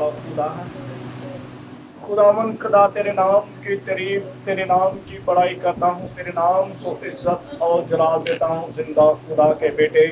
वाला खुदा है। खुदावंद खुदा तेरे नाम की तारीफ, तेरे नाम की बड़ाई करता हूँ, तेरे नाम को इज्जत और जलाल देता हूँ। जिंदा खुदा के बेटे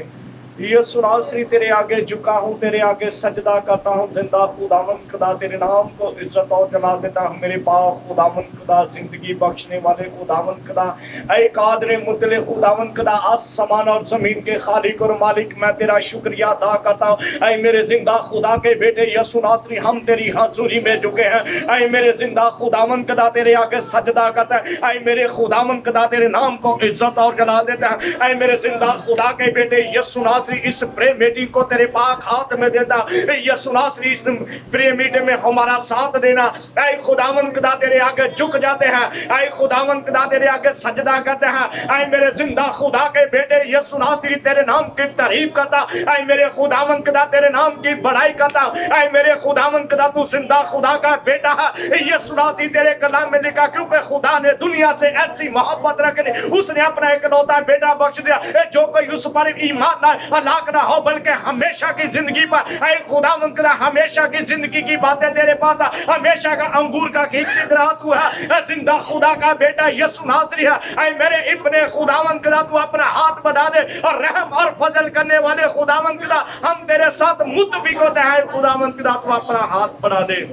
यीशु नासरी तेरे आगे झुका हूँ, तेरे आगे सजदा करता हूँ। जिंदा खुदावंद खुदा तेरे नाम को इज्जत और जलाल देता हूँ। मेरे पाक खुदावंद खुदा, जिंदगी बख्शने वाले खुदावंद खुदा, ऐ कादरे मुतले खुदावंद खुदा, आसमान और जमीन के खालिक और मालिक, मैं तेरा शुक्रिया अदा करता हूँ। ऐ मेरे जिंदा खुदा के बेटे यीशु नासरी, हम तेरी हाजुरी में झुके हैं। ऐ मेरे जिंदा खुदावंद खुदा तेरे आगे सजदा करता है। ऐ मेरे खुदावंद खुदा तेरे नाम को इज्जत और जलाल देता है। ऐ मेरे जिंदा खुदा के बेटे यीशु नासरी, इस प्रे मीटिंग को तेरे पाक हाथ में देता। यीशु नासरी, इस प्रे मीटिंग में हमारा साथ देना। ऐ खुदावंद खुदा तेरे आगे झुक जाते हैं। ऐ खुदावंद खुदा तेरे आगे सजदा करते हैं। ऐ मेरे जिंदा खुदा के बेटे यीशु नासरी, तेरे नाम की तारीफ करता। ऐ मेरे खुदावंद खुदा तेरे नाम की बड़ाई करता। ऐ मेरे खुदावंद खुदा तू जिंदा खुदा का बेटा है। यीशु नासरी तेरे कलाम में लिखा, क्योंकि खुदा ने दुनिया से ऐसी मोहब्बत रखी, उसने अपना इकलौता बेटा बख्श दिया, जो कोई उस पर ईमान लाए हलाक ना हो बल्कि हमेशा की जिंदगी पर। ऐ खुदावंद खुदा, हमेशा की जिंदगी की बातें तेरे पास, हमेशा का अंगूर का खींचती तरह तू है। जिंदा खुदा का बेटा यीशु नासरी है। ऐ मेरे इब्ने खुदावंद खुदा, तू अपना हाथ बढ़ा दे और रहम और फजल करने वाले खुदावंद खुदा, हम तेरे साथ मुत्तफिक होते हैं। खुदावंद खुदा, तू अपना हाथ बढ़ा दे।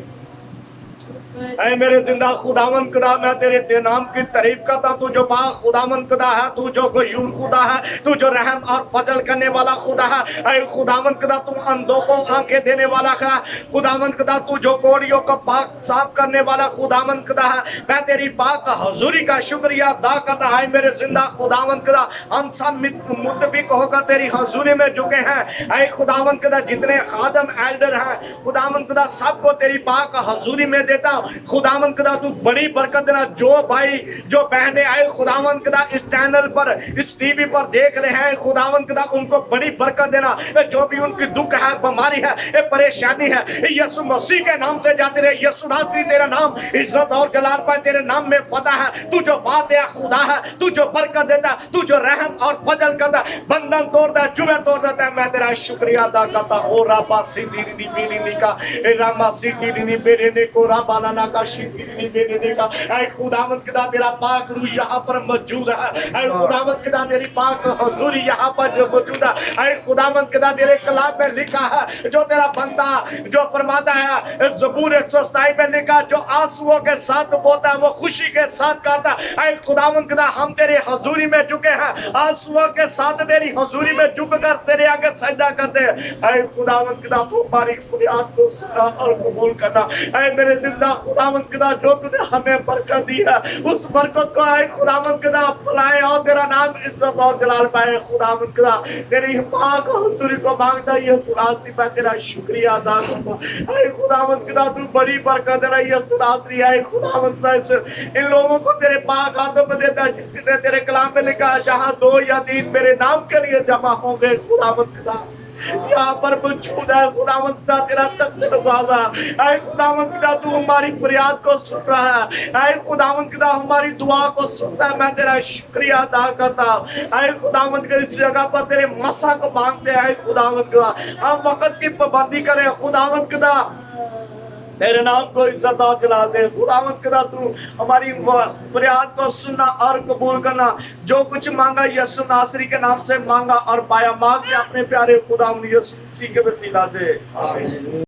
ऐ मेरे जिंदा खुदावंद खुदा, मैं तेरे नाम की तारीफ करता। तू जो पाक खुदावंद खुदा है, तू जो गयूर खुदा है, तू जो रहम और फजल करने वाला खुदा है। ऐ खुदावंद खुदा, तू अंधों को आंखें देने वाला है। खुदावंद खुदा, तू जो कोड़ियों को पाक साफ करने वाला खुदावंद खुदा है। मैं तेरी पाक हजूरी का शुक्रिया अदा करता है। मेरे जिंदा खुदावंद खुदा, हम सब मुत्तफिक होकर तेरी हजूरी में झुके हैं। ऐ खुदावंद खुदा, जितने खादम एल्डर हैं खुदावंद खुदा, सबको तेरी पाक हजूरी में देता हूं। खुदावंद खुदा, तू बड़ी बरकत देना। जो भाई जो बहनें आए खुदावंद खुदा, इस चैनल पर, इस टीवी पर देख रहे हैं खुदावंद खुदा, उनको बड़ी बरकत देना। जो भी उनकी दुख है, बीमारी है, परेशानी है, यीशु मसीह के नाम से जाते रहे। यीशु नासरी, तेरा नाम इज्जत और जलाल पाए, तेरे नाम में फतह है। तू जो फातिहा खुदा है, तू जो बरकत देता, तू जो रहम और फजल करता, बंधन तोड़ता, जुए तोड़ देता है, मैं तेरा शुक्रिया अदा करता हूं। राबा सीधी बेरीनी का, रामा सीधी बेरीनी को, राबाना का शीतली बेरीनी का। ऐ खुदावंद खुदा, तेरा पाक रूह यहाँ पर मौजूद है। ऐ खुदावंद खुदा, तेरी पाक हजूरी यहाँ पर जो मौजूद है। ऐ खुदावंद खुदा, तेरे कलाम में लिखा है, जो तेरा बंदा जो फरमाता है, ज़बूर 127 में लिखा, जो आंसुओं के साथ बोता है वो खुशी के साथ करता है। ऐ खुदावंद खुदा, हम तेरे हजूरी में झुके हैं, आंसुओं के साथ तेरी हजूरी में झुककर तेरे आगे सजदा करते हैं। ऐ खुदावंद खुदा, तू हमारी फरियाद को सुना और कबूल करना। ऐ मेरे जिंदा खुदावंद खुदा, जो तूने हमें बरकत दी है, उस बरकत को ऐ खुदावंद खुदा फैलाए और तेरा नाम इज्जत और जलाल पाए। खुदावंद खुदा, तेरी पाक हुजूरी को मांगता है यीशु नासरी, मैं तेरा शुक्रिया अदा करता। ऐ खुदावंद खुदा, तू बड़ी बरकत दे रही है यीशु नासरी। ऐ खुदावंद खुदा, इन लोगों को तेरे पाक हाथों में देता है, जिसने तेरे कलाम में लिखा है, जहां 2 या 3 मेरे नाम के लिए जमा होंगे खुदावंद खुदा यहाँ पर मौजूद है। खुदावंद खुदा, तेरा तख्त लगा। ऐ खुदावंद खुदा, तू हमारी फरियाद को सुन रहा है। ऐ खुदावंद खुदा, हमारी दुआ को सुनता है, मैं तेरा शुक्रिया अदा करता हूं। ऐ खुदावंद खुदा, इस जगह पर तेरे मसा को मांगते हैं खुदावंद खुदा, हम वक्त की पाबंदी करें खुदावंद खुदा, तेरे नाम को इज्जत और जलाल दे। खुदावंद खुदा, तू हमारी फरियाद को सुनना और कबूल करना। जो कुछ मांगा यीशु नासरी के नाम से मांगा और पाया, मांग के अपने प्यारे खुदावंद यीशु मसीह के वसीला से, आमीन।